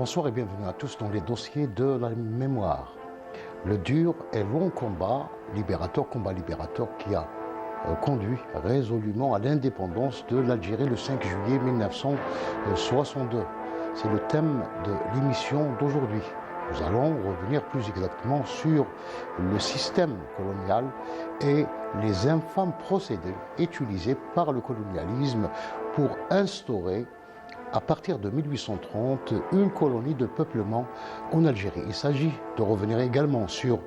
Bonsoir et bienvenue à tous dans les dossiers de la mémoire. Le dur et long combat libérateur qui a conduit résolument à l'indépendance de l'Algérie le 5 juillet 1962. C'est le thème de l'émission d'aujourd'hui. Nous allons revenir plus exactement sur le système colonial et les infâmes procédés utilisés par le colonialisme pour instaurer à partir de 1830, une colonie de peuplement en Algérie. Il s'agit de revenir également sur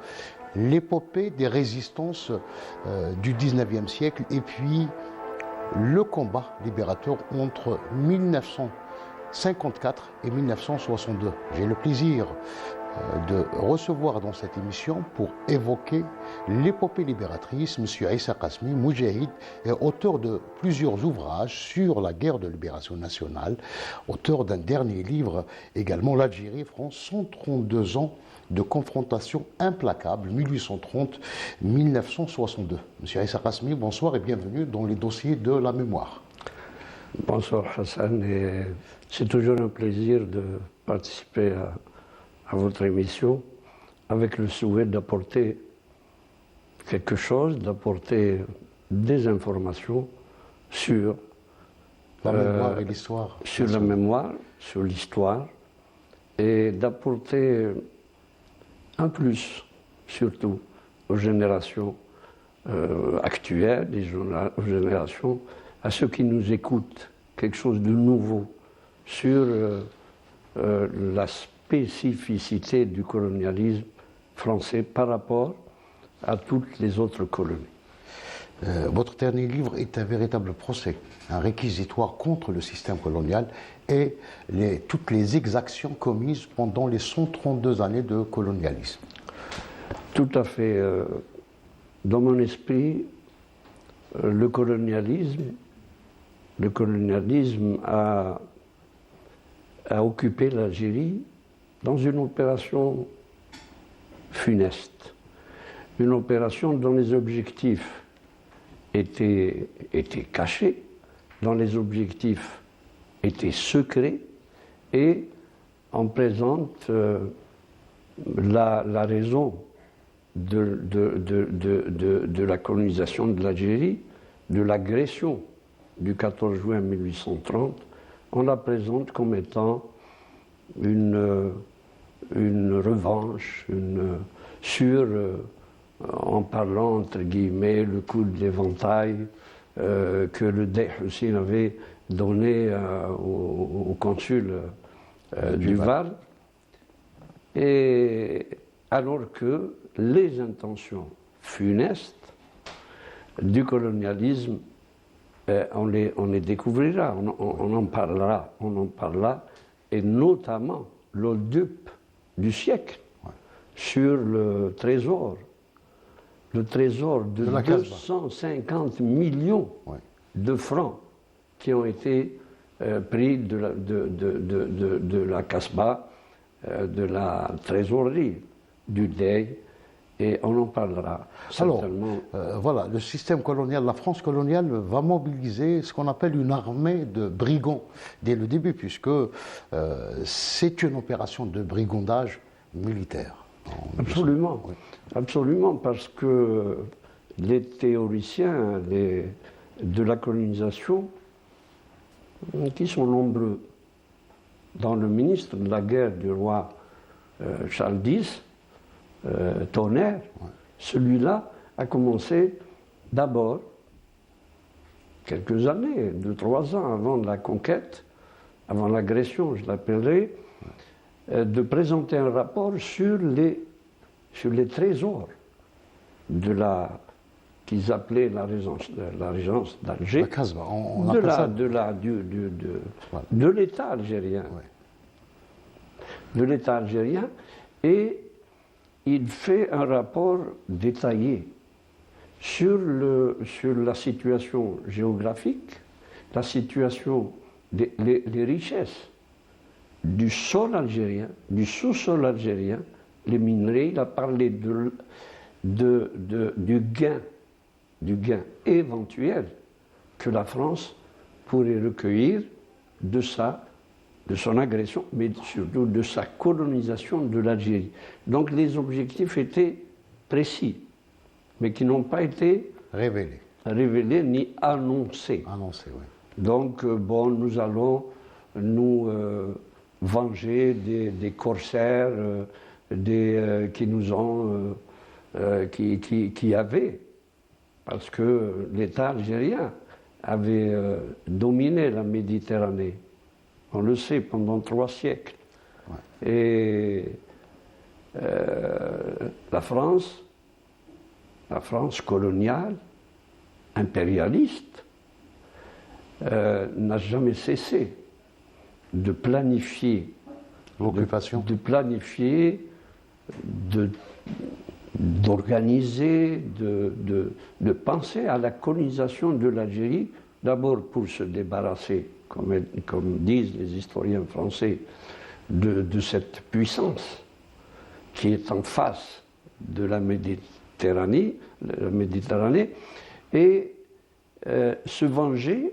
l'épopée des résistances du 19e siècle et puis le combat libérateur entre 1954 et 1962. J'ai le plaisir de recevoir dans cette émission pour évoquer l'épopée libératrice, M. Issa Qasmi, moudjahid et auteur de plusieurs ouvrages sur la guerre de libération nationale, auteur d'un dernier livre également, L'Algérie, France, 132 ans de confrontation implacable, 1830-1962. M. Issa Qasmi, bonsoir et bienvenue dans les dossiers de la mémoire. Bonsoir Hassan, et c'est toujours un plaisir de participer à votre émission avec le souhait d'apporter quelque chose, d'apporter des informations sur la mémoire et l'histoire. Sur la mémoire, sur l'histoire, et d'apporter un plus, surtout, aux générations actuelles, aux générations, à ceux qui nous écoutent, quelque chose de nouveau sur la spécificité du colonialisme français par rapport à toutes les autres colonies. Votre dernier livre est un véritable procès, un réquisitoire contre le système colonial et toutes les exactions commises pendant les 132 années de colonialisme. Tout à fait. Dans mon esprit, le colonialisme a occupé l'Algérie dans une opération funeste, une opération dont les objectifs étaient cachés, dont les objectifs étaient secrets, et en présente la raison de la colonisation de l'Algérie, de l'agression du 14 juin 1830, on la présente comme étant une revanche, en parlant entre guillemets le coup de l'éventail que le Dey Hussein avait donné au consul du Var, et alors que les intentions funestes du colonialisme, on les découvrira, on en parlera, et notamment l'Oedipe du siècle, sur le trésor de 250 millions de francs qui ont été pris de la Casbah, de la trésorerie du Dey, et on en parlera certainement. Alors, voilà, le système colonial, la France coloniale va mobiliser ce qu'on appelle une armée de brigands dès le début, puisque c'est une opération de brigandage militaire. Absolument, oui. Absolument, parce que les théoriciens de la colonisation, qui sont nombreux, dans le ministre de la guerre du roi Charles X, Tonnerre, celui-là a commencé d'abord, quelques années, 2-3 ans avant la conquête, avant l'agression, je l'appellerai, de présenter un rapport sur les trésors qu'ils appelaient la régence d'Alger, de l'État algérien. Ouais. De l'État algérien, et il fait un rapport détaillé sur la situation géographique, la situation les richesses du sol algérien, du sous-sol algérien, les minerais. Il a parlé du gain éventuel que la France pourrait recueillir de sa de son agression, mais surtout de sa colonisation de l'Algérie. Donc les objectifs étaient précis, mais qui n'ont pas été révélés ni annoncés. Annoncés, oui. Donc, bon, nous allons nous venger des corsaires qui nous ont, qui avaient, parce que l'État algérien avait dominé la Méditerranée. On le sait, pendant 3 siècles. Ouais. Et la France coloniale, impérialiste, n'a jamais cessé de planifier l'occupation, de planifier, d'organiser, de penser à la colonisation de l'Algérie, d'abord pour se débarrasser, comme disent les historiens français, de cette puissance qui est en face de la Méditerranée et se venger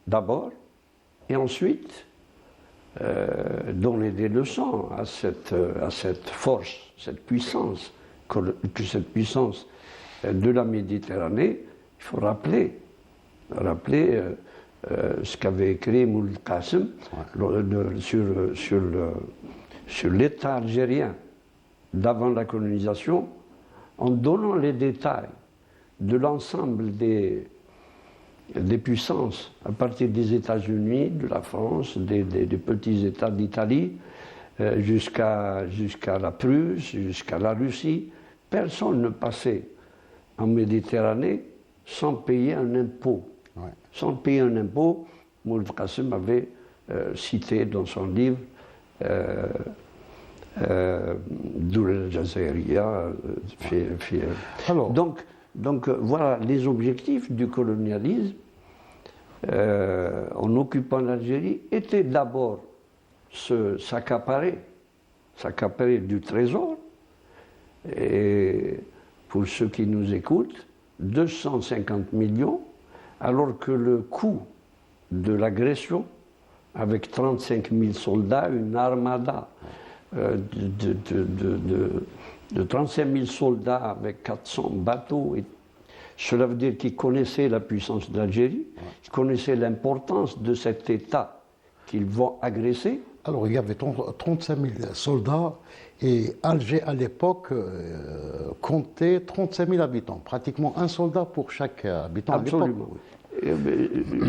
d'abord, et ensuite donner des leçons à cette force, cette puissance de la Méditerranée. Il faut rappeler ce qu'avait écrit Moulay Qassem sur l'État algérien d'avant la colonisation, en donnant les détails de l'ensemble des puissances, à partir des États-Unis, de la France, des petits États d'Italie, jusqu'à la Prusse, jusqu'à la Russie. Personne ne passait en Méditerranée sans payer un impôt. Ouais. Sans payer un impôt, Moulay Qassem avait cité dans son livre Doula al-Jazairiya. Donc voilà, les objectifs du colonialisme en occupant l'Algérie étaient d'abord s'accaparer du trésor, et pour ceux qui nous écoutent, 250 millions, alors que le coût de l'agression, avec 35 000 soldats, une armada de 35 000 soldats avec 400 bateaux, cela veut dire qu'ils connaissaient la puissance de l'Algérie, ils connaissaient l'importance de cet État qu'ils vont agresser. Alors il y avait 35 000 soldats et Alger à l'époque comptait 35 000 habitants, pratiquement un soldat pour chaque habitant. Absolument.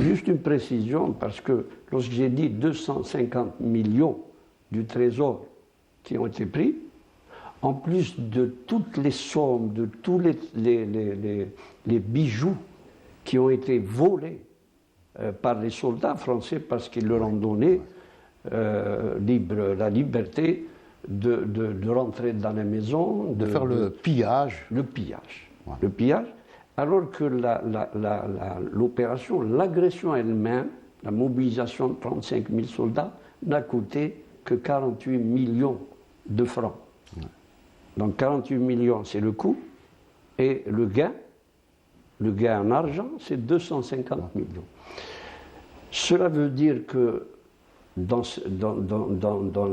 Juste une précision, parce que lorsque j'ai dit 250 millions du trésor qui ont été pris, en plus de toutes les sommes, de tous les bijoux qui ont été volés par les soldats français parce qu'ils leur ont donné la liberté de rentrer dans les maisons, de faire le pillage. Le pillage. Alors que l'opération, l'agression elle-même, la mobilisation de 35 000 soldats, n'a coûté que 48 millions de francs. Donc 48 millions, c'est le coût, et le gain en argent, c'est 250 millions. Cela veut dire que dans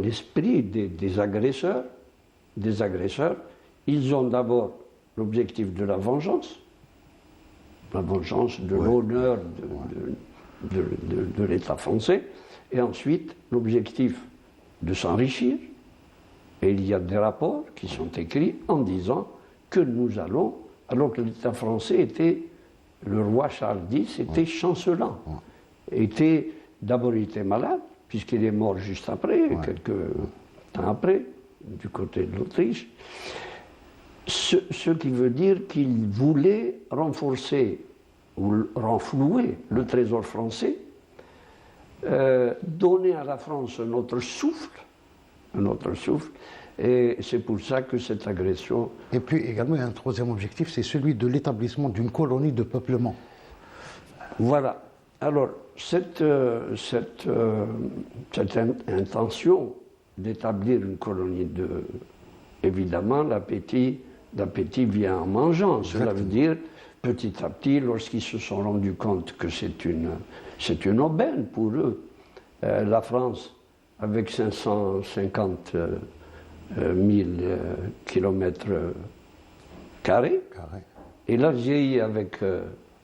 l'esprit des agresseurs, ils ont d'abord l'objectif de la vengeance de l'honneur de l'État français, et ensuite l'objectif de s'enrichir. Et il y a des rapports qui sont écrits en disant que nous allons, alors que l'État français était, le roi Charles X était chancelant, d'abord il était malade, puisqu'il est mort juste après, quelques temps après, du côté de l'Autriche, ce qui veut dire qu'il voulait renforcer ou renflouer le trésor français, donner à la France un autre souffle, et c'est pour ça que cette agression... Et puis également, il y a un troisième objectif, c'est celui de l'établissement d'une colonie de peuplement. Voilà. Alors, cette intention d'établir une colonie évidemment, l'appétit vient en mangeant. Cela veut dire, petit à petit, lorsqu'ils se sont rendus compte que c'est une aubaine pour eux, la France avec 550 000 kilomètres carrés, et l'Algérie avec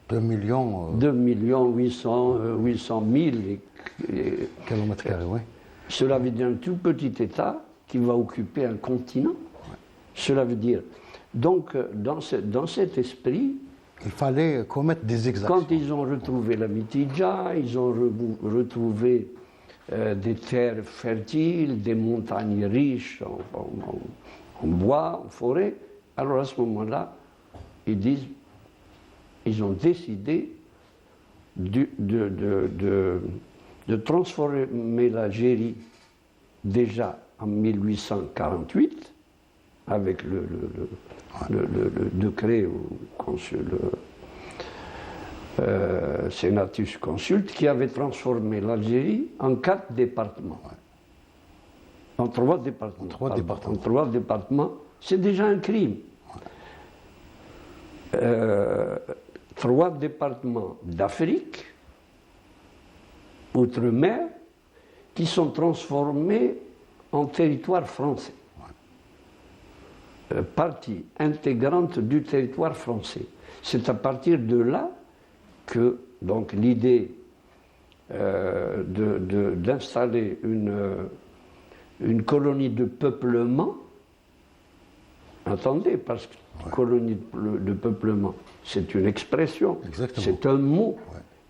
2 millions 2 800 000 kilomètres carrés, oui. Cela veut dire un tout petit État qui va occuper un continent. Cela veut dire, donc, dans cet esprit, il fallait commettre des exactions. Quand ils ont retrouvé la Mitidja, ils ont retrouvé des terres fertiles, des montagnes riches en bois, en forêt, alors à ce moment-là, ils ont décidé de transformer l'Algérie déjà en 1848 avec le décret Senatus Consulte qui avait transformé l'Algérie en 4 départements. En 3 départements. En 3 départements, c'est déjà un crime. 3 départements d'Afrique, outre-mer, qui sont transformés en territoire français. Partie intégrante du territoire français. C'est à partir de là que donc l'idée d'installer une colonie de peuplement, entendez, parce que colonie de peuplement, c'est une expression, c'est un mot,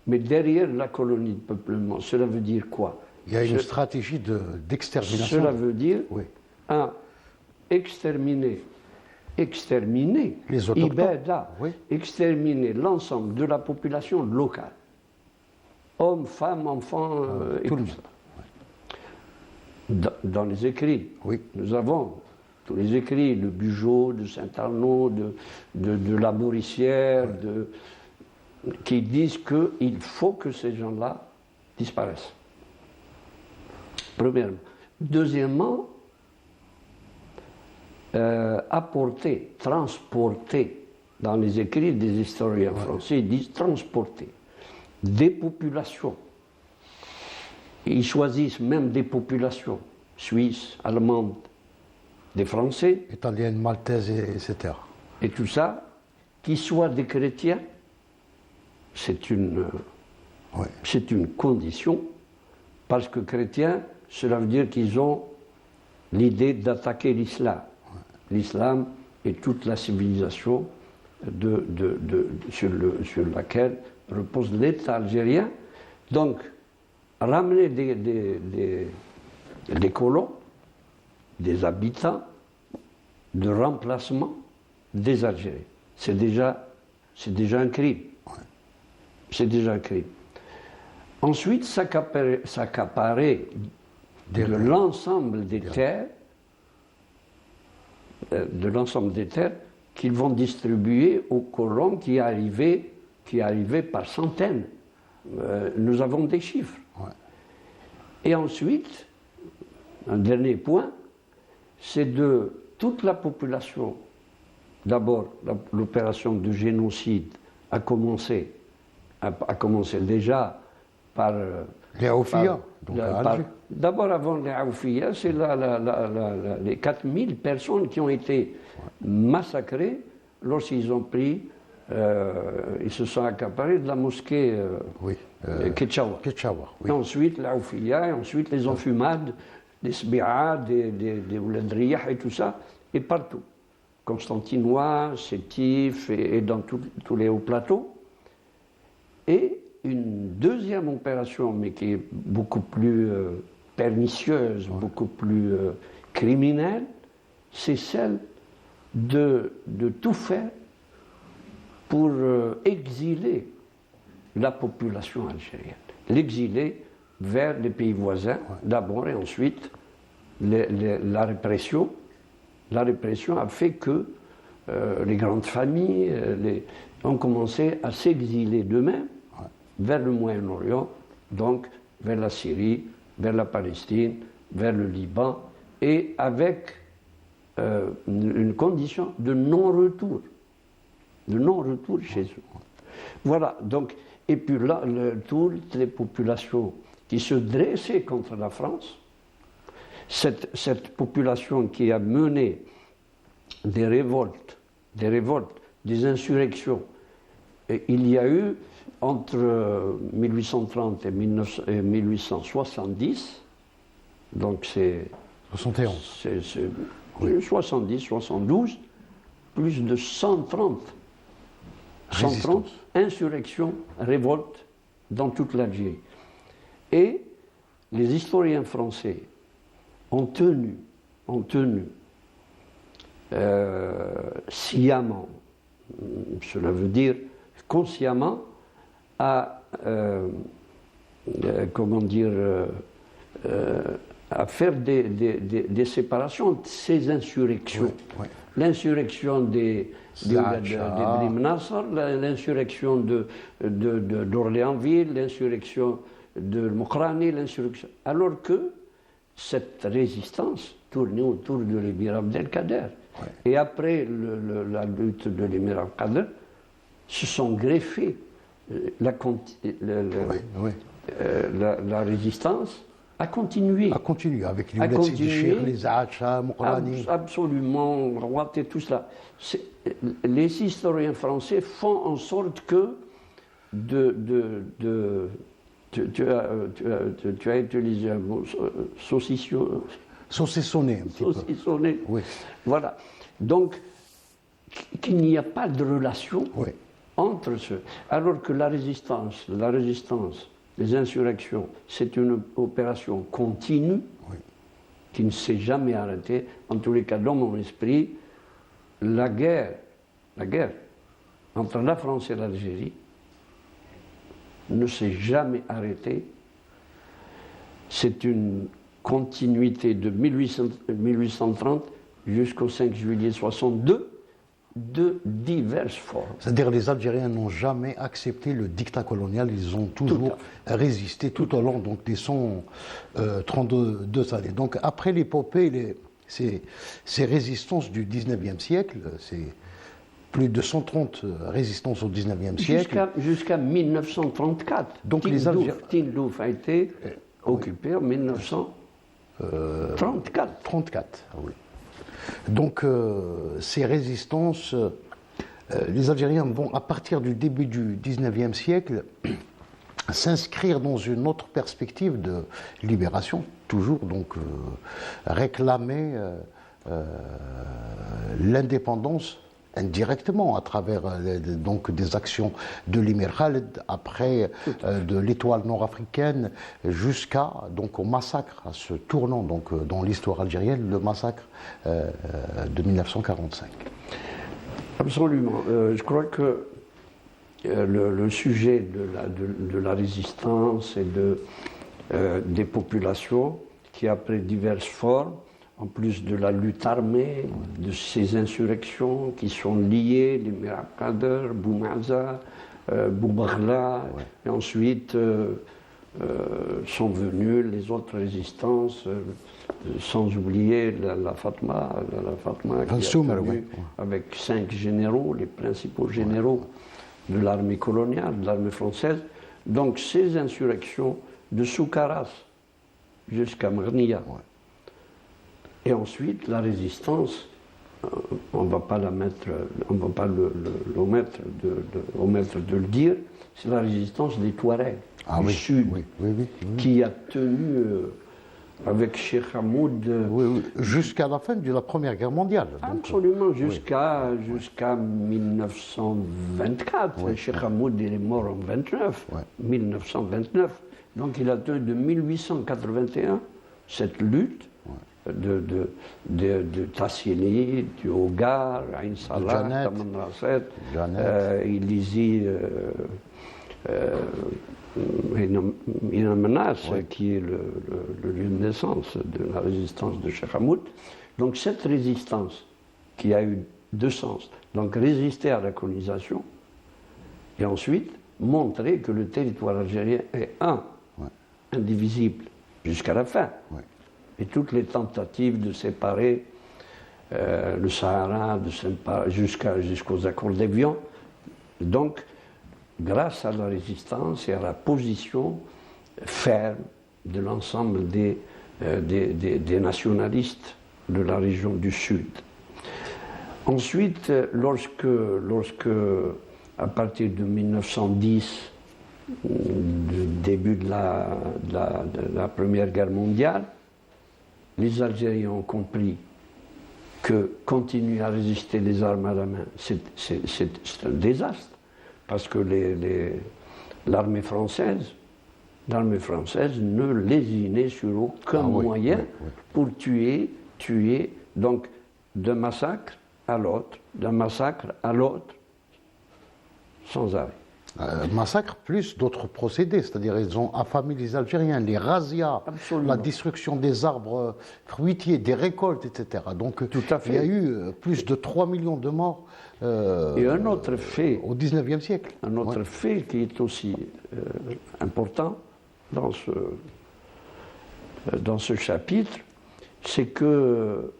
mais derrière la colonie de peuplement, cela veut dire quoi? Il y a une stratégie d'extermination. Cela veut dire, exterminer les autochtones, exterminer l'ensemble de la population locale, hommes, femmes, enfants, et tout ça. Dans les écrits, nous avons tous les écrits de Bugeaud, de Saint-Arnaud, de la Mauricière, qui disent qu'il faut que ces gens-là disparaissent. Premièrement. Deuxièmement, apporter, transporter, dans les écrits des historiens français, ils disent transporter des populations. Ils choisissent même des populations suisses, allemandes, des Français, italiennes, maltaises, etc. Et tout ça, qu'ils soient des chrétiens, c'est une condition, parce que chrétiens, cela veut dire qu'ils ont l'idée d'attaquer l'islam et toute la civilisation sur laquelle repose l'État algérien. Donc, ramener des colons, des habitants, de remplacement des Algériens. C'est déjà un crime. C'est déjà un crime. Ensuite, s'accaparer de l'ensemble des terres, qu'ils vont distribuer aux colons qui arrivaient par centaines. Nous avons des chiffres. Et ensuite, un dernier point, c'est de toute la population. D'abord, l'opération de génocide a commencé déjà par les Aoufia. D'abord, avant les Aoufia, c'est les 4000 personnes qui ont été massacrées lorsqu'ils ont pris, ils se sont accaparés de la mosquée Ketchawa. Et ensuite, les Aoufia, et ensuite les enfumades, des Sbi'a, des Ouladriyah et tout ça, et partout. Constantinois, Sétif et dans tous les hauts plateaux. Et une deuxième opération, mais qui est beaucoup plus pernicieuse, beaucoup plus criminelle, c'est celle de tout faire pour exiler la population algérienne. L'exiler vers les pays voisins, d'abord, et ensuite la répression. La répression a fait que les grandes familles ont commencé à s'exiler d'eux-mêmes vers le Moyen-Orient, donc vers la Syrie, vers la Palestine, vers le Liban, et avec une condition de non-retour chez eux. Voilà, donc, et puis là, toutes les populations qui se dressaient contre la France, cette population qui a mené des révoltes, des insurrections. Et il y a eu, entre 1830 et 1870, donc c'est 71. 70, 72, plus de 130 insurrections, révoltes dans toute l'Algérie. Et les historiens français ont tenu sciemment, cela veut dire consciemment, à à faire des séparations entre ces insurrections. Oui. L'insurrection des Brim Nasser, l'insurrection d'Orléansville, l'insurrection de Mokrani, l'insurrection. Alors que cette résistance tournait autour de l'émir Abdelkader. Oui. Et après la lutte de l'émir Abdelkader, se sont greffés la résistance a continué. A continué avec les Sidi les Acha, Mokrani. Absolument, Rouat et tout cela. Les historiens français font en sorte que tu as utilisé un mot, saucissonné un petit peu. Saucissonné. Oui. Voilà. Donc, qu'il n'y a pas de relation entre ceux. Alors que la résistance, les insurrections, c'est une opération continue qui ne s'est jamais arrêtée. En tous les cas, dans mon esprit, la guerre entre la France et l'Algérie ne s'est jamais arrêtée. C'est une continuité de 1830 jusqu'au 5 juillet 62 de diverses formes. C'est-à-dire les Algériens n'ont jamais accepté le dictat colonial, ils ont toujours résisté tout au long donc, des 132 années. Donc après l'épopée, ces résistances du 19e siècle, c'est plus de 130 résistances au 19e siècle. Jusqu'à 1934. Donc les Algériens... Tindouf a été occupé en 1934. 34, oui. Donc ces résistances, les Algériens vont, à partir du début du 19e siècle, s'inscrire dans une autre perspective de libération, toujours donc réclamer l'indépendance indirectement à travers donc des actions de l'émir Khaled, après de l'étoile nord-africaine, jusqu'à donc au massacre, à ce tournant donc dans l'histoire algérienne, le massacre de 1945. Absolument. Je crois que le sujet de la résistance et des populations qui a pris diverses formes, en plus de la lutte armée, de ces insurrections qui sont liées, l'émir Abdelkader, Boumaza, Boubaghla, et ensuite sont venues les autres résistances, sans oublier la Fatma qui a tenu avec 5 généraux, les principaux généraux de l'armée coloniale, de l'armée française. Donc ces insurrections de Soukaras jusqu'à Marnia. Et ensuite, la résistance, on ne va pas omettre de le dire, c'est la résistance des Touaregs du Sud, qui a tenu avec Cheikh Hamoud... jusqu'à la fin de la Première Guerre mondiale. Absolument, jusqu'à 1924. Cheikh Hamoud, il est mort en 1929. Donc il a tenu de 1881 cette lutte de Tassili, du Hogar, Ain Salah, Taman Rasset, Ilizi, Inamenas, qui est le lieu de naissance de la résistance de Cheikh Hamoud. Donc cette résistance, qui a eu deux sens, donc résister à la colonisation, et ensuite montrer que le territoire algérien est indivisible, jusqu'à la fin. Et toutes les tentatives de séparer le Sahara jusqu'aux accords d'Évian. Donc, grâce à la résistance et à la position ferme de l'ensemble des des nationalistes de la région du Sud. Ensuite, lorsque à partir de 1910, du début de la Première Guerre mondiale, les Algériens ont compris que continuer à résister les armes à la main, c'est un désastre, parce que l'armée française ne lésinait sur aucun moyen pour tuer, donc d'un massacre à l'autre, sans arrêt. Massacre plus d'autres procédés, c'est-à-dire ils ont affamé les Algériens, les razzias, la destruction des arbres fruitiers, des récoltes, etc. Donc tout à fait. Il y a eu plus de 3 millions de morts Et un autre fait, au XIXe siècle. Un autre fait qui est aussi important dans ce chapitre, c'est que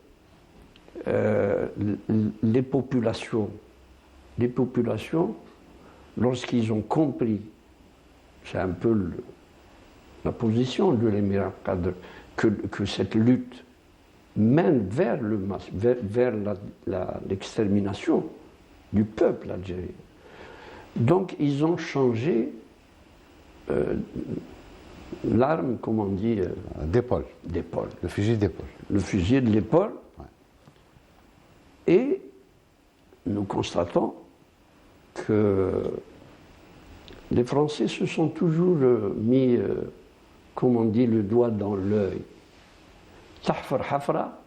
les populations, lorsqu'ils ont compris, c'est un peu la position de l'émirat Kadr, que cette lutte mène vers l'extermination du peuple algérien. Donc ils ont changé l'arme, comme on dit, d'épaule. Le fusil d'épaule. Le fusil de l'épaule. Ouais. Et nous constatons que les Français se sont toujours mis, comme on dit, le doigt dans l'œil. Tahfar hafra,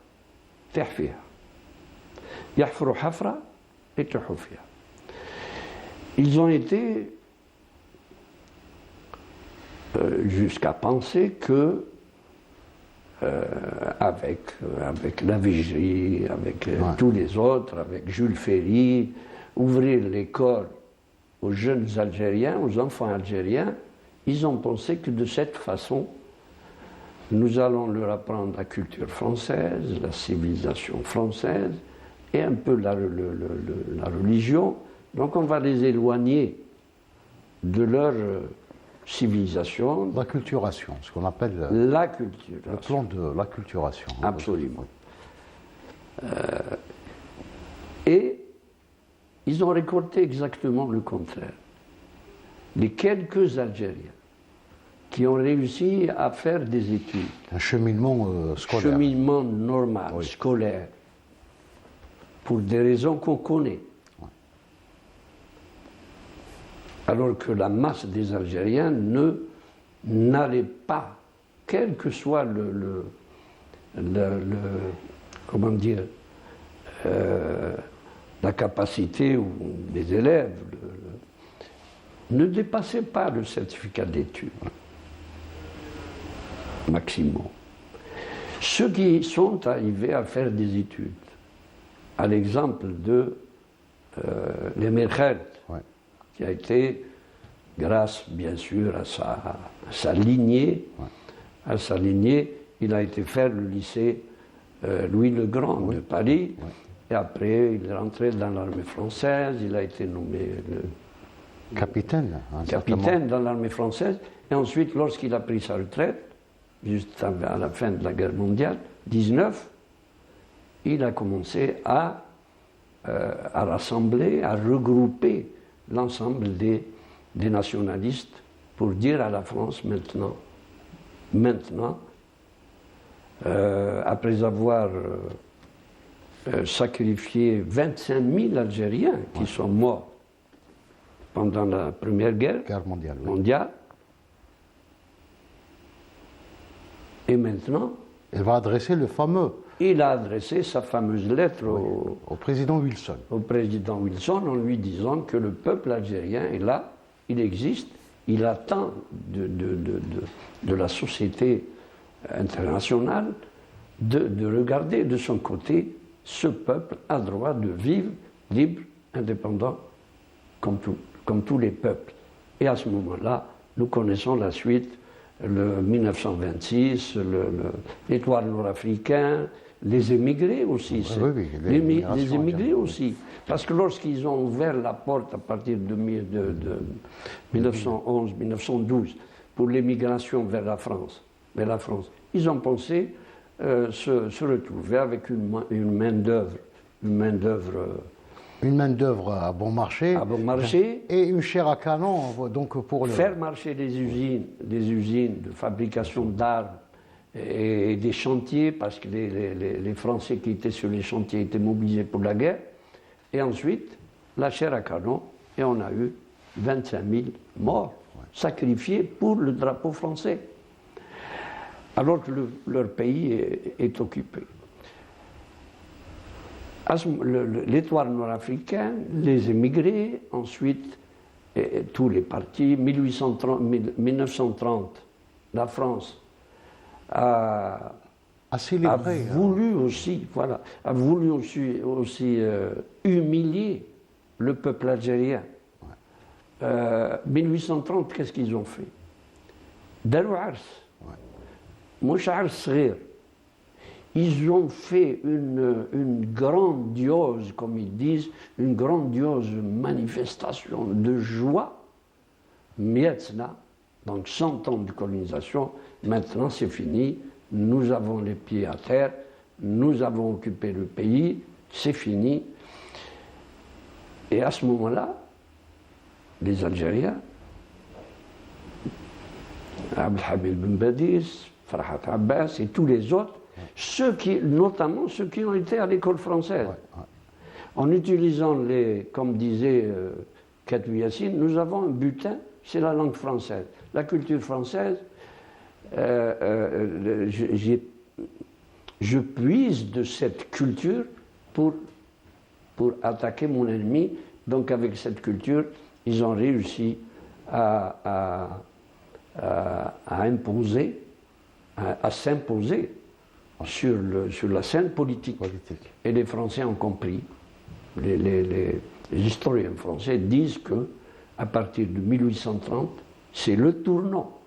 tahfiha. Yahfru hafra et tahfiha. Ils ont été jusqu'à penser que avec Lavégie, avec tous les autres, avec Jules Ferry, ouvrir l'école aux jeunes Algériens, aux enfants algériens, ils ont pensé que de cette façon, nous allons leur apprendre la culture française, la civilisation française et un peu la religion. Donc on va les éloigner de leur civilisation. L'acculturation, ce qu'on appelle le plan de l'acculturation. Absolument. Et ils ont récolté exactement le contraire. Les quelques Algériens qui ont réussi à faire des études. Un cheminement scolaire. Cheminement normal, scolaire, pour des raisons qu'on connaît. Alors que la masse des Algériens n'allait pas, quel que soit comment dire, la capacité des élèves, ne dépassait pas le certificat d'études maximum. Ceux qui sont arrivés à faire des études, à l'exemple de l'émir Khaled, qui a été, grâce bien sûr à sa lignée, il a été faire le lycée Louis le Grand de Paris, et après il est rentré dans l'armée française, il a été nommé capitaine dans l'armée française, et ensuite lorsqu'il a pris sa retraite, juste à la fin de la guerre mondiale, 19, il a commencé à rassembler, à regrouper l'ensemble des nationalistes pour dire à la France maintenant, après avoir sacrifié 25 000 Algériens qui sont morts pendant la Première Guerre mondiale, et maintenant... Il va adresser Il a adressé sa fameuse lettre au président Wilson. Au président Wilson, en lui disant que le peuple algérien est là, il existe, il attend de la société internationale de regarder de son côté, ce peuple a droit de vivre libre, indépendant, comme tous les peuples. Et à ce moment-là, nous connaissons la suite, le 1926, l'étoile nord-africain, les émigrés aussi. Les émigrés aussi. Parce que lorsqu'ils ont ouvert la porte à partir de 1911, 1912, pour l'émigration vers la France, ils ont pensé se retrouver avec une main-d'œuvre. Une main-d'œuvre à bon marché. À bon marché. Et une chair à canon, donc pour le. Faire marcher des usines de fabrication d'armes et des chantiers, parce que les Français qui étaient sur les chantiers étaient mobilisés pour la guerre. Et ensuite, la chair à canon, et on a eu 25 000 morts, sacrifiés pour le drapeau français, alors que leur pays est occupé. L'étoile nord-africaine, les émigrés, ensuite tous les partis, 1930, la France a voulu aussi, humilier le peuple algérien. 1830, qu'est-ce qu'ils ont fait? Darou Ars, mouch Ars Sghir. Ils ont fait une grandiose, comme ils disent, une grandiose manifestation de joie. Mietna, donc 100 ans de colonisation, maintenant c'est fini, nous avons les pieds à terre, nous avons occupé le pays, c'est fini. Et à ce moment-là, les Algériens, Abdelhamid Ben Badis, Farhat Abbas et tous les autres, notamment ceux qui ont été à l'école française, en utilisant comme disait Katou Yassine, nous avons un butin, c'est la langue française. La culture française, je puise de cette culture pour attaquer mon ennemi. Donc avec cette culture, ils ont réussi à s'imposer sur la scène politique. Et les Français ont compris. Les historiens français disent que à partir de 1830, c'est le tournant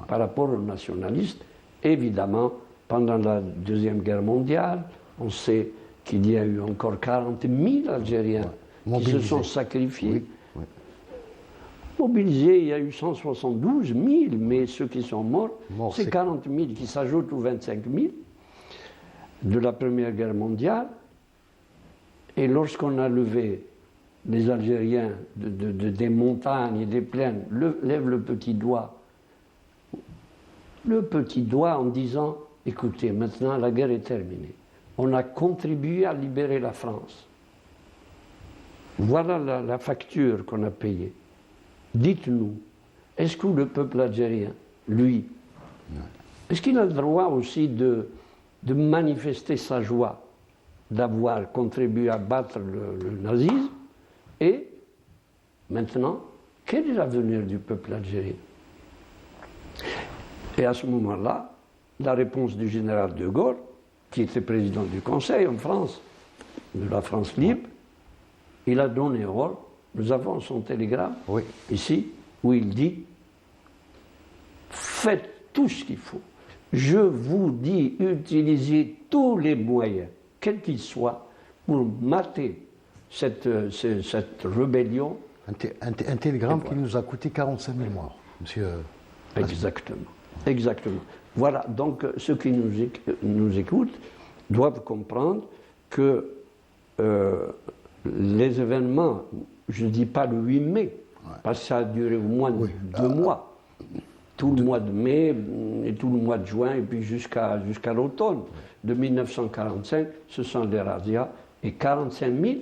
par rapport aux nationalistes. Évidemment, pendant la Deuxième Guerre mondiale, on sait qu'il y a eu encore 40 000 Algériens qui se sont sacrifiés. Oui. Mobilisés, il y a eu 172 000, mais ceux qui sont morts, c'est 40 000 qui s'ajoutent aux 25 000 de la Première Guerre mondiale. Et lorsqu'on a levé les Algériens des montagnes et des plaines, lève le petit doigt en disant « Écoutez, maintenant la guerre est terminée. On a contribué à libérer la France. Voilà la facture qu'on a payée. Dites-nous, est-ce que le peuple algérien, lui, est-ce qu'il a le droit aussi de manifester sa joie d'avoir contribué à battre le nazisme? Et maintenant, quel est l'avenir du peuple algérien? Et à ce moment-là, la réponse du général de Gaulle, qui était président du Conseil en France, de la France libre, il a donné ordre. Nous avons son télégramme ici, où il dit « Faites tout ce qu'il faut. Je vous dis, utilisez tous les moyens, quels qu'ils soient, pour mater cette rébellion. » Un télégramme qui nous a coûté 45 000 morts, monsieur. Exactement. Voilà, donc ceux qui nous écoutent doivent comprendre que les événements, je ne dis pas le 8 mai, parce que ça a duré au moins 2 mois. Tout le mois de mai et tout le mois de juin, et puis jusqu'à l'automne de 1945, ce sont les razzias. Et 45 000,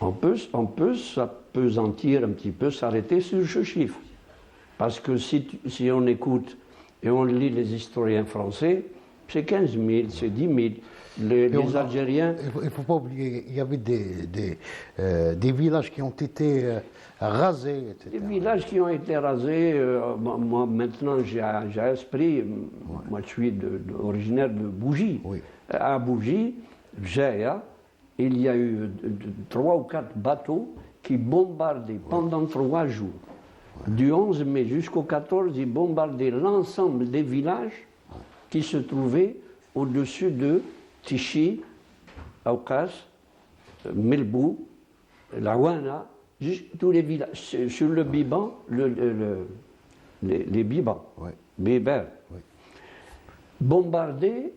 on peut s'apesantir un petit peu, s'arrêter sur ce chiffre. Parce que si on écoute et on lit les historiens français, c'est 15 000, c'est 10 000. Les Algériens... Il ne faut pas oublier, il y avait des villages qui ont été rasés, etc. Des villages qui ont été rasés. Moi, maintenant, j'ai esprit. Moi, je suis originaire de Bougie. À Bougie, Bjaïa, il y a eu 3 ou 4 bateaux qui bombardaient pendant 3 jours. Du 11 mai jusqu'au 14, ils bombardaient l'ensemble des villages qui se trouvaient au-dessus de Tichy, Aoukas, Melbou, Laouana, tous les villages. Sur le Biban, les Bibans, Bébert. bombardés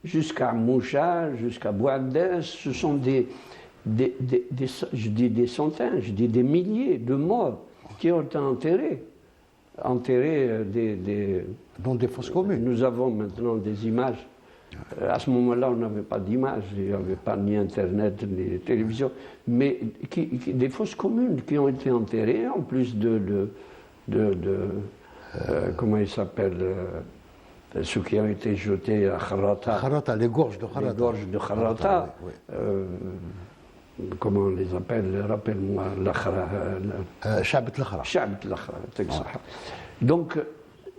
jusqu'à Moucha, jusqu'à Boagdes. Ce sont je dis des centaines, je dis des milliers de morts qui ont été enterrés. Dans des fosses communes. Nous avons maintenant des images. À ce moment-là, on n'avait pas d'images, il n'y avait pas ni Internet, ni télévision, mais des fosses communes qui ont été enterrées, en plus comment il s'appelle, ceux qui ont été jetés à Kharata. Kharata, les gorges de Kharata. Les gorges de Kharata. Comment on les appelle? Rappelle-moi. Chabat al-Khara. Chabat al-Khara. Donc,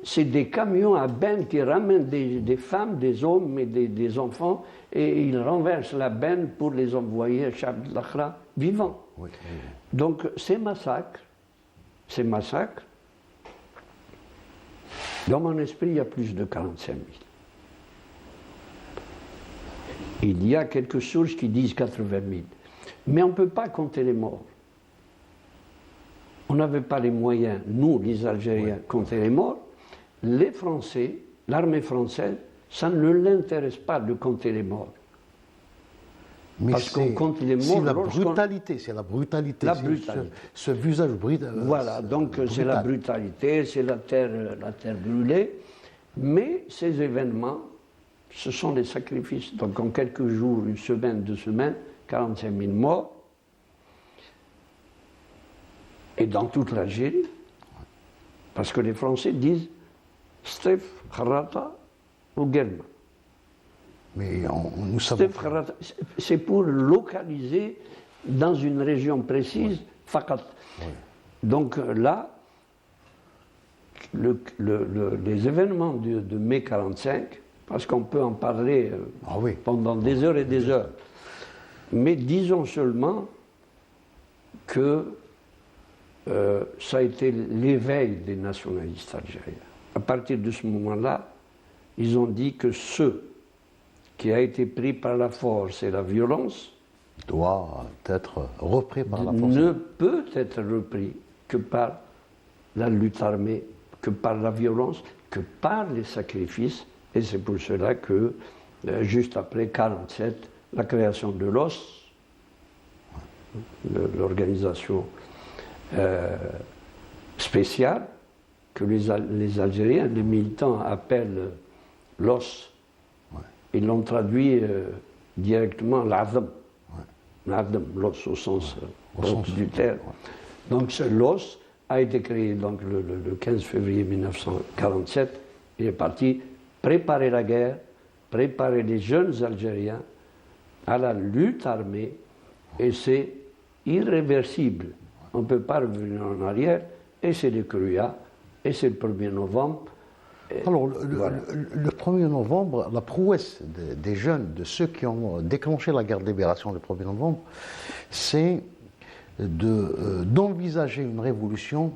c'est des camions à benne qui ramènent des femmes, des hommes et des enfants, et ils renversent la benne pour les envoyer à Chabat al-Khara vivants. Oui. Donc, ces massacres, dans mon esprit, il y a plus de 45 000. Il y a quelques sources qui disent 80 000. Mais on ne peut pas compter les morts. On n'avait pas les moyens, nous, les Algériens, de compter les morts. Les Français, l'armée française, ça ne l'intéresse pas de compter les morts. Mais parce qu'on compte les morts. C'est la brutalité, c'est la brutalité. La brutalité. Ce visage brutal. Voilà, donc c'est la brutalité, c'est la terre brûlée. Mais ces événements, ce sont des sacrifices. Donc en quelques jours, une semaine, 2 semaines, 45 000 morts. Et dans toute l'Algérie. Parce que les Français disent Stef, Kharata ou Guelma. Mais nous savons. C'est pour localiser dans une région précise, Fakat. Oui. Donc là, les événements de mai 45, parce qu'on peut en parler pendant des heures et des heures, mais disons seulement que ça a été l'éveil des nationalistes algériens. À partir de ce moment-là, ils ont dit que ce qui a été pris par la force et la violence doit être repris par la force. Ne peut être repris que par la lutte armée, que par la violence, que par les sacrifices. Et c'est pour cela que, juste après 1947, la création de l'OS, l'organisation spéciale, que les Algériens, les militants appellent l'OS. Ils l'ont traduit directement l'Azam. L'Azam, l'os au sens du terme. Donc l'os a été créé donc, le 15 février 1947. Il est parti préparer la guerre, préparer les jeunes Algériens à la lutte armée, et c'est irréversible. On ne peut pas revenir en arrière, et c'est le Cruya, et c'est le 1er novembre. Alors, le 1er novembre, la prouesse des jeunes, de ceux qui ont déclenché la guerre de libération le 1er novembre, c'est d'envisager une révolution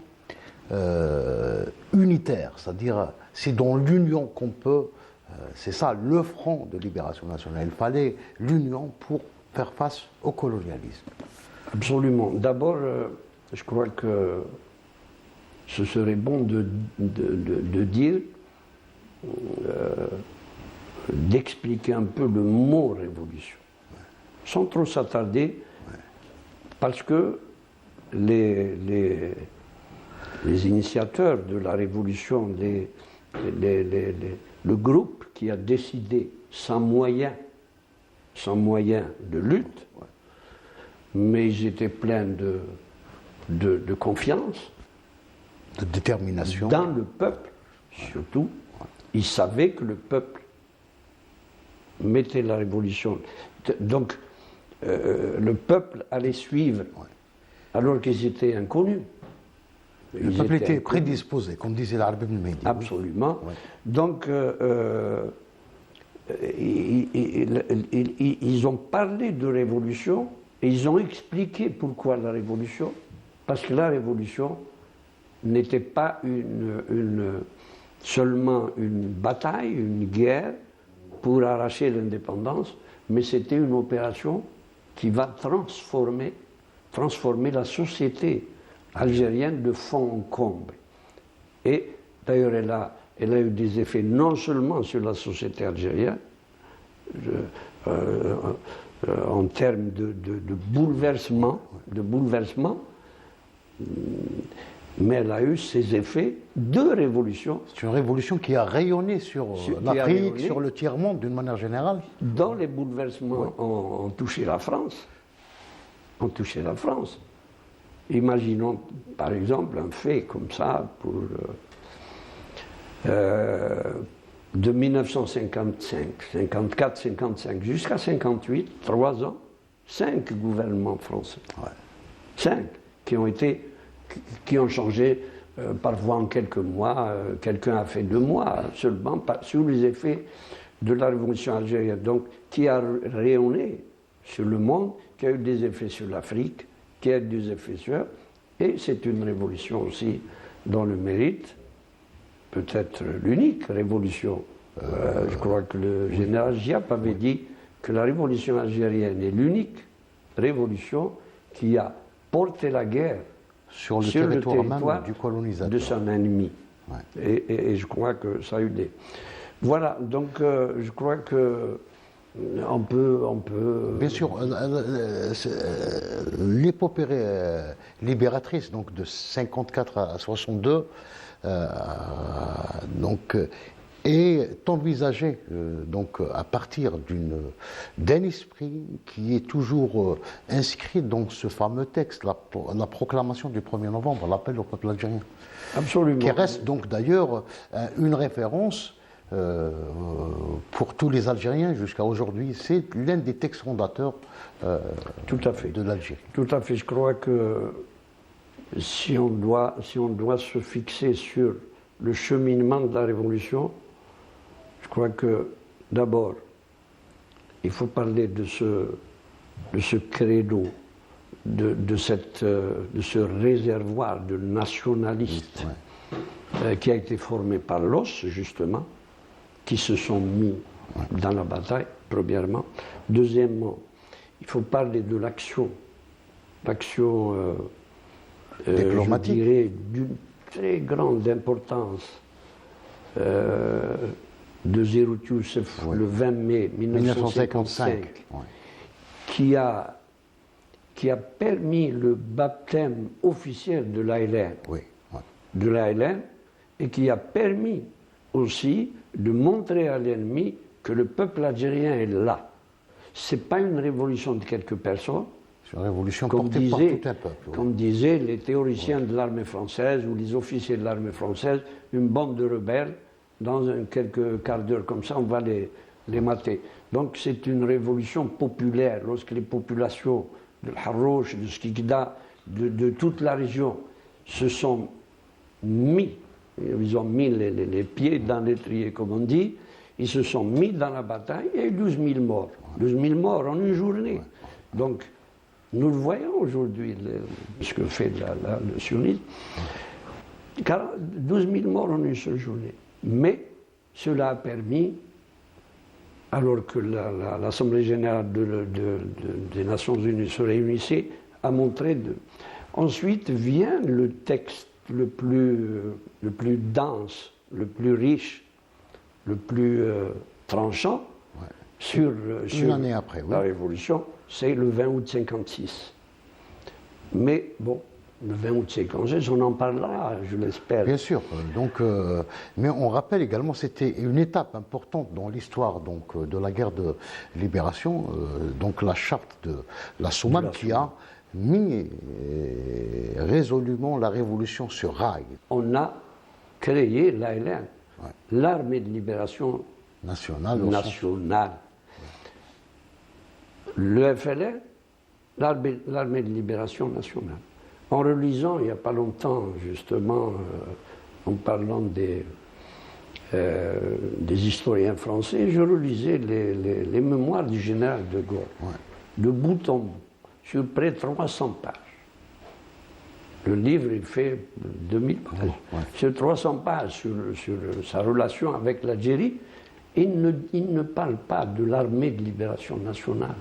unitaire, c'est-à-dire c'est dans l'union qu'on peut, c'est ça le front de libération nationale. Il fallait l'union pour faire face au colonialisme. Absolument. D'abord, je crois que ce serait bon de dire, d'expliquer un peu le mot révolution, sans trop s'attarder, parce que les initiateurs de la révolution, le groupe qui a décidé sans moyens de lutte, mais ils étaient pleins de confiance, de détermination dans le peuple, surtout. Ils savaient que le peuple mettait la révolution. Donc, le peuple allait suivre, alors qu'ils étaient inconnus. Le peuple était prédisposé, comme disait l'Arab ibn Mahdi. Absolument. Oui. Donc, ils ont parlé de révolution et ils ont expliqué pourquoi la révolution. Parce que la révolution n'était pas seulement une bataille, une guerre pour arracher l'indépendance, mais c'était une opération qui va transformer la société algérienne de fond en comble. Et d'ailleurs, elle a elle a eu des effets non seulement sur la société algérienne, en termes de bouleversement, mais elle a eu ses effets de révolution. C'est une révolution qui a rayonné sur l'Afrique, sur le tiers-monde d'une manière générale. Dont les bouleversements ont touché la France. Imaginons par exemple un fait comme ça de 1955, 54, 55 jusqu'à 58, 3 ans, 5 gouvernements français. 5 qui ont changé parfois en quelques mois. Quelqu'un a fait 2 mois seulement sous les effets de la révolution algérienne. Donc, qui a rayonné sur le monde, qui a eu des effets sur l'Afrique, qui a eu des effets sur... Et c'est une révolution aussi dont le mérite, peut-être l'unique révolution. Je crois que le général Giap avait dit que la révolution algérienne est l'unique révolution qui a porté la guerre sur le territoire même du colonisateur, de son ennemi. Ouais. Et je crois que ça a eu des... Voilà, donc je crois que on peut... Bien sûr, l'épopée libératrice, donc de 54 à 62, donc, est envisagée donc, à partir d'un esprit qui est toujours inscrit dans ce fameux texte, la proclamation du 1er novembre, l'appel au peuple algérien. Absolument. Qui reste donc d'ailleurs une référence pour tous les Algériens jusqu'à aujourd'hui. C'est l'un des textes fondateurs Tout à fait. de l'Algérie. Tout à fait. Je crois que si on doit se fixer sur le cheminement de la Révolution, je crois que d'abord, il faut parler de ce credo, de ce réservoir de nationalistes qui a été formé par l'OS, justement, qui se sont mis dans la bataille, premièrement. Deuxièmement, il faut parler de l'action diplomatique, je dirais, d'une très grande importance de Zerout Youssef le 20 mai 1955, qui a permis le baptême officiel de l'ALN, et qui a permis aussi de montrer à l'ennemi que le peuple algérien est là. Ce n'est pas une révolution de quelques personnes. C'est une révolution portée par tout un peuple. Comme disaient les théoriciens de l'armée française ou les officiers de l'armée française, une bande de rebelles, dans quelques quarts d'heure comme ça, on va les mater. Donc c'est une révolution populaire. Lorsque les populations de Harrouch, de Skikda, de toute la région se sont mis, ils ont mis les pieds dans l'étrier, comme on dit, ils se sont mis dans la bataille, il y a eu 12 000 morts. 12 000 morts en une journée. Donc, nous le voyons aujourd'hui, ce que fait le sionisme. 12 000 morts en une seule journée. Mais cela a permis, alors que l'Assemblée générale des Nations unies se réunissait, à montrer de... Ensuite vient le texte le plus dense, le plus riche, le plus tranchant sur une année après, la Révolution, c'est le 20 août 56. Mais bon, le 20 août 56, on en parlera, je l'espère. Bien sûr. Donc, mais on rappelle également, c'était une étape importante dans l'histoire de la guerre de libération, donc la charte de la Soumane qui a mis résolument la révolution sur rail. On a créé l'ALN, l'armée de libération nationale. Le FLN, l'armée de libération nationale. En relisant, il n'y a pas longtemps, justement, en parlant des historiens français, je relisais les mémoires du général de Gaulle, de bout en bout, sur près de 300 pages. Le livre, il fait 2000 pages. Sur 300 pages, sur sa relation avec l'Algérie, il ne parle pas de l'armée de libération nationale.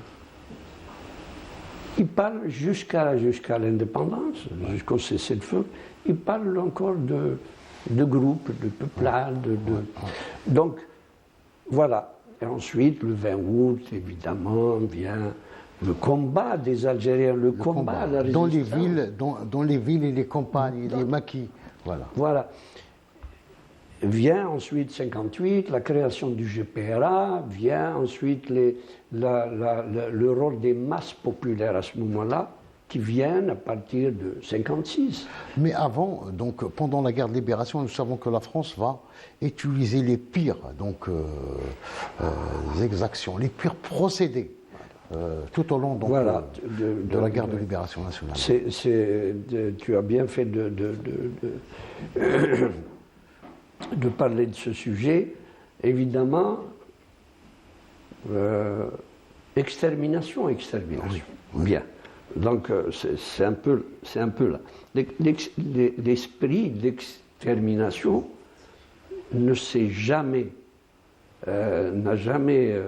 Il parle jusqu'à l'indépendance, jusqu'au cessez-le-feu, il parle encore de groupe, de peuplade. Donc, voilà. Et ensuite, le 20 août, évidemment, vient le combat des Algériens, le combat de la résistance. Dans les villes et les campagnes, les maquis. Voilà. Voilà. Vient ensuite 58, la création du GPRA, vient ensuite le rôle des masses populaires à ce moment-là, qui viennent à partir de 56. Mais avant, donc pendant la guerre de libération, nous savons que la France va utiliser les pires exactions, les pires procédés tout au long donc, voilà, de la guerre de libération nationale. Tu as bien fait de parler de ce sujet. Évidemment, extermination. Oui. Bien. Donc c'est un peu là. L'esprit d'extermination ne s'est jamais, n'a jamais,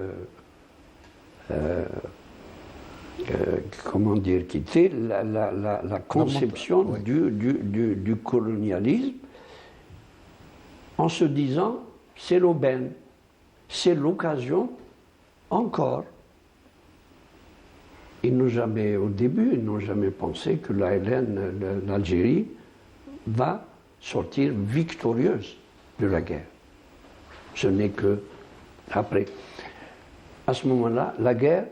comment dire, quitté la conception du colonialisme, en se disant c'est l'aubaine, c'est l'occasion encore. Ils n'ont jamais, au début, ils n'ont jamais pensé que l'Algérie va sortir victorieuse de la guerre. Ce n'est que après. À ce moment-là, la guerre,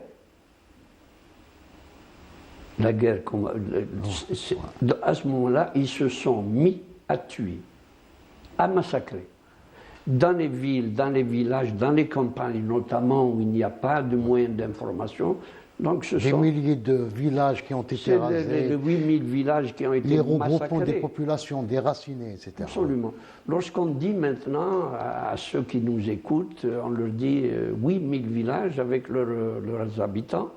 à ce moment-là, ils se sont mis à tuer, à massacrer. Dans les villes, dans les villages, dans les campagnes notamment, où il n'y a pas de moyens d'information. Donc des milliers de villages qui ont été rasés. Les 8000 villages qui ont été massacrés. Les regroupements des populations déracinées, etc. Absolument. Lorsqu'on dit maintenant à ceux qui nous écoutent, on leur dit 8000 villages avec leurs habitants.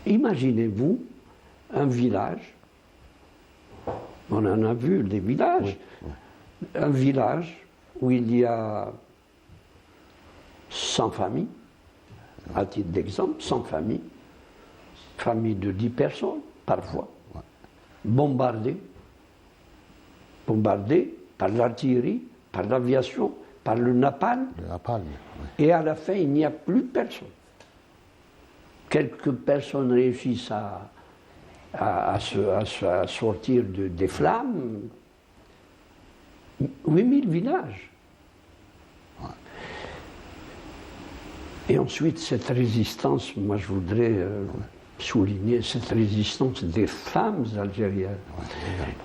Imaginez-vous un village, on en a vu des villages, un village où il y a 100 familles, à titre d'exemple, 100 familles, famille de 10 personnes parfois, bombardées par l'artillerie, par l'aviation, par le napalm. Et à la fin, il n'y a plus personne. Quelques personnes réussissent à sortir des flammes. 8000 villages. Et ensuite, cette résistance, moi je voudrais souligner cette résistance des femmes algériennes.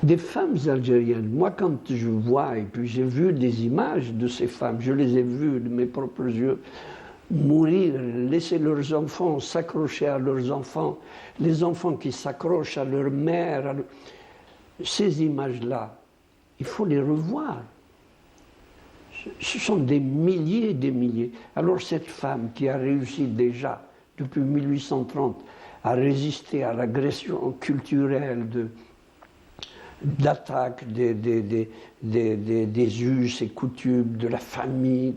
Des femmes algériennes. Moi, quand je vois, et puis j'ai vu des images de ces femmes, je les ai vues de mes propres yeux, mourir, laisser leurs enfants, s'accrocher à leurs enfants, les enfants qui s'accrochent à leur mère. Ces images-là, il faut les revoir. Ce sont des milliers et des milliers. Alors cette femme qui a réussi déjà, depuis 1830, à résister à l'agression culturelle d'attaque des us et coutumes, de la famille,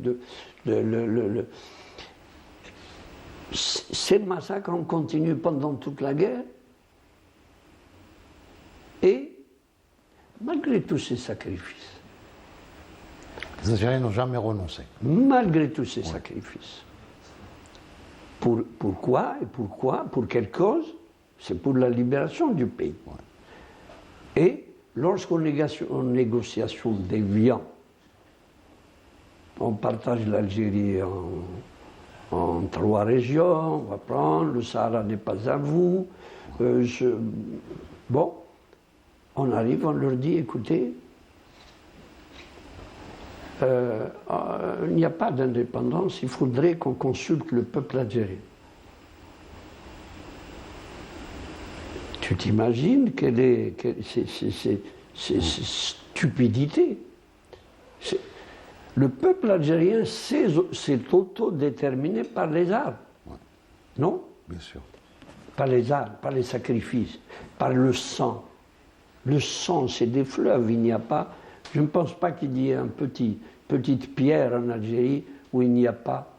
ces massacres ont continué pendant toute la guerre. Et malgré tous ces sacrifices, les Algériens n'ont jamais renoncé. Malgré tous ces sacrifices. Pourquoi et pourquoi? Pour quelle cause? C'est pour la libération du pays. Et lorsqu'en négociation d'Évian, on partage l'Algérie en 3 régions, on va prendre, le Sahara n'est pas à vous. Bon, on arrive, on leur dit, écoutez, il n'y a pas d'indépendance, il faudrait qu'on consulte le peuple algérien. Tu t'imagines c'est stupidité. Le peuple algérien s'est autodéterminé par les armes. Non? Bien sûr. Par les armes, par les sacrifices, par le sang. Le sang, c'est des fleuves, il n'y a pas... Je ne pense pas qu'il y ait une petite pierre en Algérie où il n'y a pas.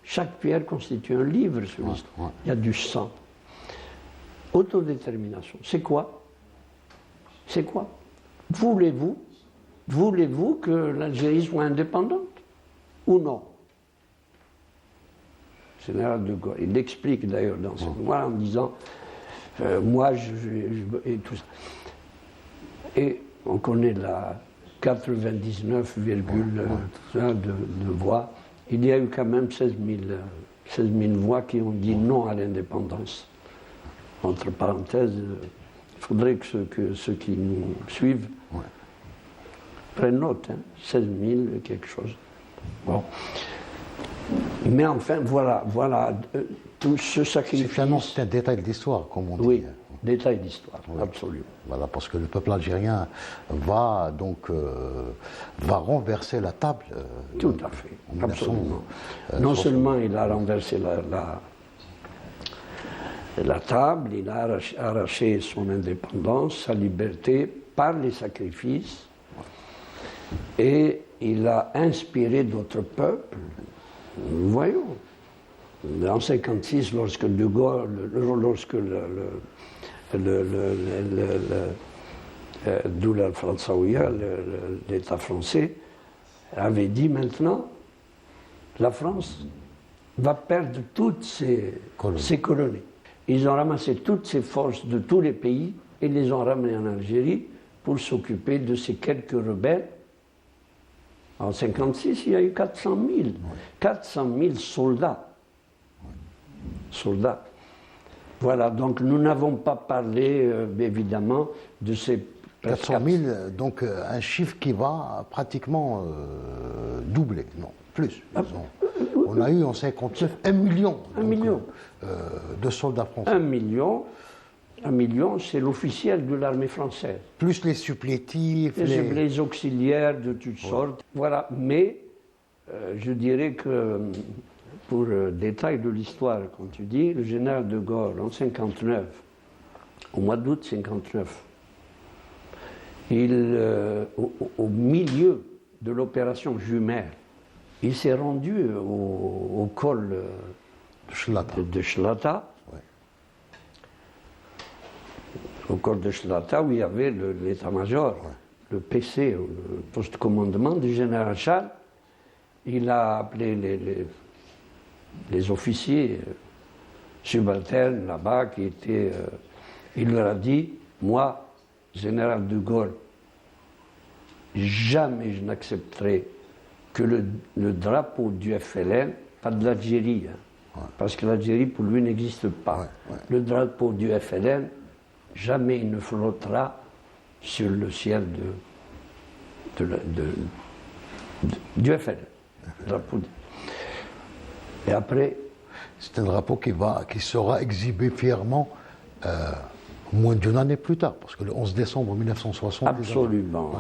Chaque pierre constitue un livre sur l'histoire. Il y a du sang. Autodétermination. C'est quoi? C'est quoi? voulez-vous que l'Algérie soit indépendante ou non? Général de Gaulle, il explique d'ailleurs dans ce mémoire en disant et tout ça. Et on connaît la 99, de voix. Il y a eu quand même 16 000 voix qui ont dit non à l'indépendance. Entre parenthèses, il faudrait que ceux qui nous suivent prennent note, 16 000 quelque chose. Bon. Mais enfin, voilà, tout ce sacrifice. C'est un détail de l'histoire, comme on dit. Oui, détail d'histoire, absolument. Voilà, parce que le peuple algérien va donc va renverser la table. Tout à fait, absolument. Non seulement il a renversé la table, il a arraché son indépendance, sa liberté par les sacrifices, et il a inspiré d'autres peuples. Voyons, en 1956, lorsque De Gaulle, lorsque Doula Fransaouia, l'État français, avait dit maintenant, la France va perdre toutes ses colonies. Ils ont ramassé toutes ces forces de tous les pays et les ont ramenées en Algérie pour s'occuper de ces quelques rebelles. En 1956, il y a eu 400 000. 400 000 soldats. Soldats. Voilà, donc nous n'avons pas parlé, évidemment, de ces... 400 000, donc un chiffre qui va pratiquement doubler, non, plus. On a eu en 1959 1 million, de soldats français. 1 million, c'est l'officiel de l'armée française. Plus les supplétifs, les auxiliaires de toutes sortes. Voilà, mais je dirais que pour détail de l'histoire, comme tu dis, le général de Gaulle en 1959, au mois d'août 1959, au milieu de l'opération Jumelle, il s'est rendu au col de Schlata, au col de Schlata, où il y avait l'état-major, le PC, le poste de commandement du général Charles. Il a appelé les officiers subalternes là-bas qui étaient... il leur a dit, moi, général de Gaulle, jamais je n'accepterai que le drapeau du FLN, pas de l'Algérie, parce que l'Algérie pour lui n'existe pas. Le drapeau du FLN, jamais il ne flottera sur le ciel du FLN. Et après... C'est un drapeau qui sera exhibé fièrement moins d'une année plus tard, parce que le 11 décembre 1960... Absolument.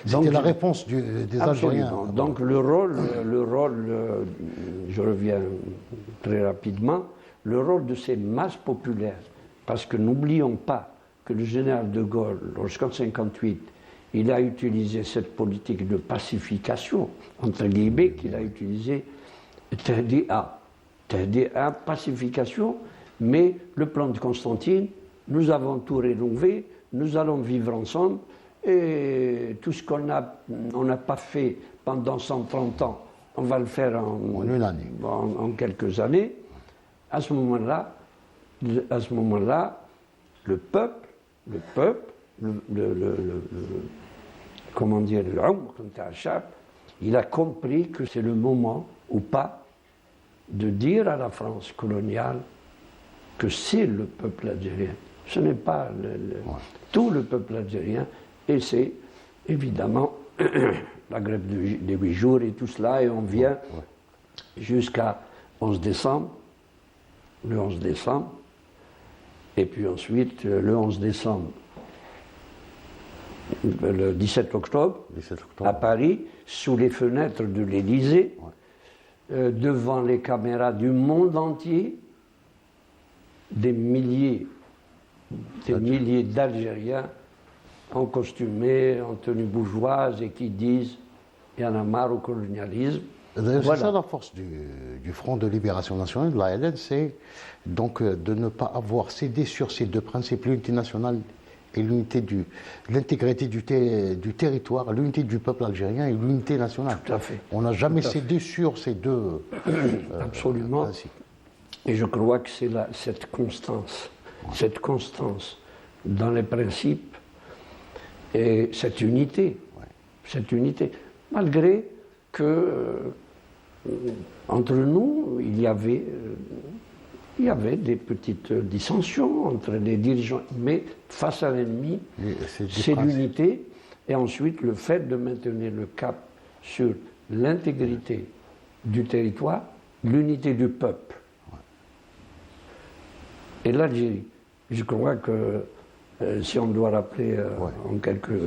C'était la réponse des Algériens. Donc le rôle, je reviens très rapidement, le rôle de ces masses populaires, parce que n'oublions pas que le général de Gaulle, lorsqu'en 1958, il a utilisé cette politique de pacification, entre guillemets, qu'il a utilisé, TDA, pacification, mais le plan de Constantine, nous avons tout rénové, nous allons vivre ensemble, et tout ce qu'on n'a pas fait pendant 130 ans, on va le faire en quelques années. À ce moment-là, le peuple, comment dire, il a compris que c'est le moment ou pas de dire à la France coloniale que c'est le peuple algérien. Ce n'est pas tout le peuple algérien, et c'est évidemment la grève des 8 jours et tout cela, et on vient jusqu'à 11 décembre, le 11 décembre, et puis ensuite le 11 décembre, le 17 octobre, à Paris, sous les fenêtres de l'Élysée, devant les caméras du monde entier, des milliers d'Algériens en costumé, en tenue bourgeoise, et qui disent « il y en a marre au colonialisme ». D'ailleurs, c'est ça la force du Front de Libération Nationale, de l'ALN, c'est donc de ne pas avoir cédé sur ces deux principes, l'unité nationale et l'intégrité du territoire, l'unité du peuple algérien et l'unité nationale. Tout à fait. On n'a jamais Tout à cédé sur ces deux Absolument. principes. Et je crois que c'est cette constance dans les principes et cette unité, malgré que entre nous, il y avait des petites dissensions entre les dirigeants, mais face à l'ennemi, c'est l'unité, et ensuite le fait de maintenir le cap sur l'intégrité du territoire, l'unité du peuple. Et l'Algérie, je crois que si on doit rappeler en quelques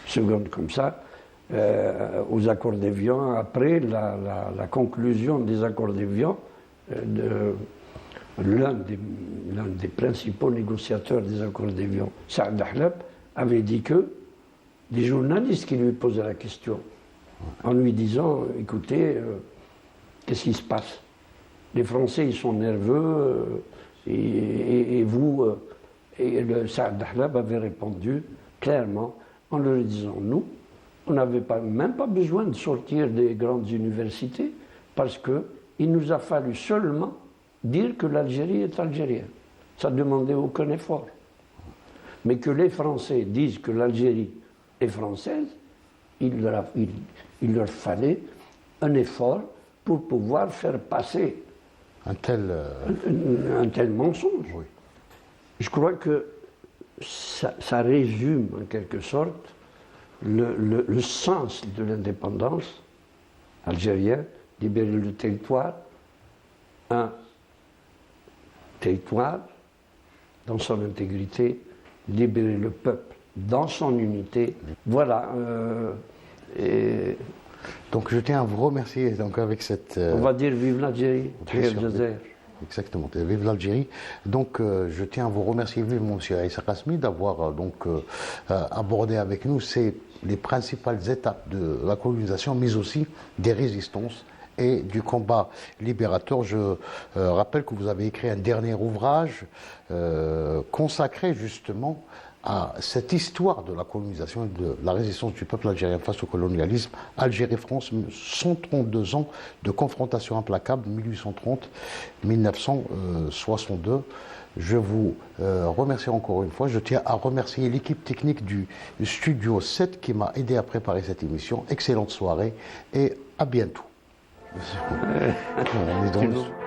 secondes comme ça, aux accords d'Évian, après la conclusion des accords d'Évian, l'un des principaux négociateurs des accords d'Évian, Saad Dahlab, avait dit que des journalistes qui lui posaient la question, en lui disant, écoutez, qu'est-ce qui se passe? Les Français, ils sont nerveux, et vous, et le Saad Dahlab avait répondu clairement en leur disant, nous, on n'avait même pas besoin de sortir des grandes universités parce qu'il nous a fallu seulement dire que l'Algérie est algérienne. Ça ne demandait aucun effort. Mais que les Français disent que l'Algérie est française, il leur fallait un effort pour pouvoir faire passer un tel mensonge. Oui. Je crois que ça résume en quelque sorte le sens de l'indépendance algérienne, libérer le territoire, un territoire dans son intégrité, libérer le peuple dans son unité. Voilà. Donc je tiens à vous remercier donc avec cette... on va dire vive l'Algérie, vive l'Algérie. Exactement, vive l'Algérie. Donc je tiens à vous remercier vivement, M. Aïssa Kasmi, d'avoir abordé avec nous les principales étapes de la colonisation, mais aussi des résistances et du combat libérateur. Je rappelle que vous avez écrit un dernier ouvrage consacré justement à cette histoire de la colonisation et de la résistance du peuple algérien face au colonialisme. Algérie-France, 132 ans de confrontation implacable, 1830-1962. Je vous remercie encore une fois. Je tiens à remercier l'équipe technique du Studio 7 qui m'a aidé à préparer cette émission. Excellente soirée et à bientôt. On est dans le...